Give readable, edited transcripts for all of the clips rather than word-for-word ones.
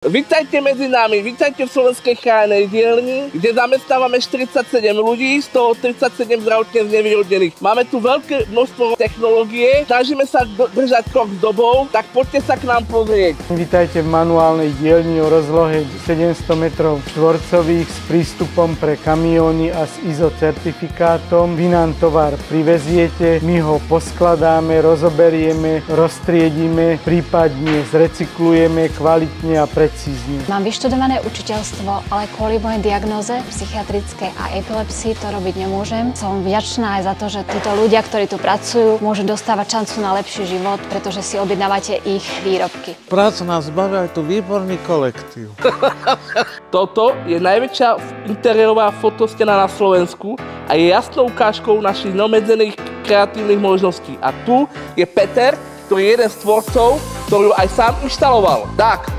Vítajte medzi nami, vítajte v Slovenskej chránenej dielni, kde zamestnávame 47 ľudí, z toho 37 zdravotne znevýhodnených. Máme tu veľké množstvo technológie, snažíme sa držať krok s dobou, tak poďte sa k nám pozrieť. Vítajte v manuálnej dielni o rozlohe 700 m2 s prístupom pre kamióny a s ISO certifikátom. Vy nám tovar priveziete, my ho poskladáme, rozoberieme, roztriedíme, prípadne zrecyklujeme kvalitne a precízne. Mám vyštudované učiteľstvo, ale kvôli mojej diagnóze psychiatrickej a epilepsii to robiť nemôžem. Som vďačná aj za to, že títo ľudia, ktorí tu pracujú, môžu dostávať šancu na lepší život, pretože si objednávate ich výrobky. Práca nás baví, aj tu výborný kolektív. Toto je najväčšia interiérová fotostena na Slovensku a je jasnou ukážkou našich neobmedzených kreatívnych možností. A tu je Peter, ktorý je jeden z tvorcov, ktorý aj sám inštaloval. Tak.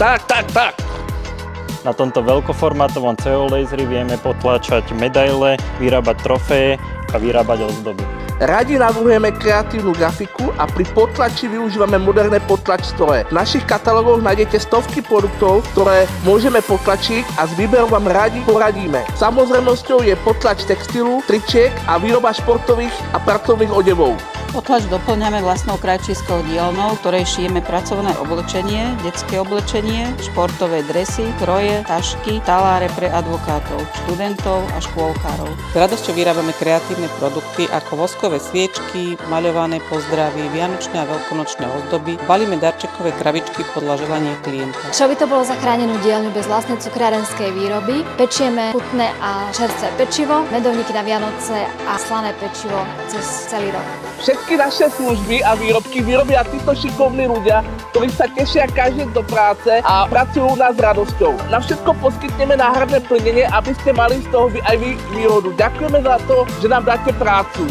Na tomto veľkoformátovom CO lasery vieme potláčať medaile, vyrábať trofeje a vyrábať ozdoby. Radi navrhujeme kreatívnu grafiku a pri potlači využívame moderné potlačstroje. V našich katalógoch nájdete stovky produktov, ktoré môžeme potlačiť a z výberu vám radi poradíme. Samozrejmosťou je potlač textilu, tričiek a výroba športových a pracovných odevov. Potlač doplňame vlastnou krajčískou dielňou, ktorej šijeme pracovné oblečenie, detské oblečenie, športové dresy, kroje, tašky, taláre pre advokátov, študentov a škôlkárov. S radosťou vyrábame kreatívne produkty ako voskové sviečky, maľované pozdravy, vianočné a veľkonočné ozdoby. Balíme darčekové krabičky podľa želania klienta. Čo by to bolo za chránenú dielňu bez vlastnej cukrárenskej výroby? Pečieme chutné a čerstvé pečivo, medovníky na Vianoce a slané pečivo cez celý rok. Všetky naše služby a výrobky vyrobia títo šikovní ľudia, ktorí sa tešia každý do práce a pracujú u nás s radosťou. Na všetko poskytneme náhradné plnenie, aby ste mali z toho aj vy výhodu. Ďakujeme za to, že nám dáte prácu.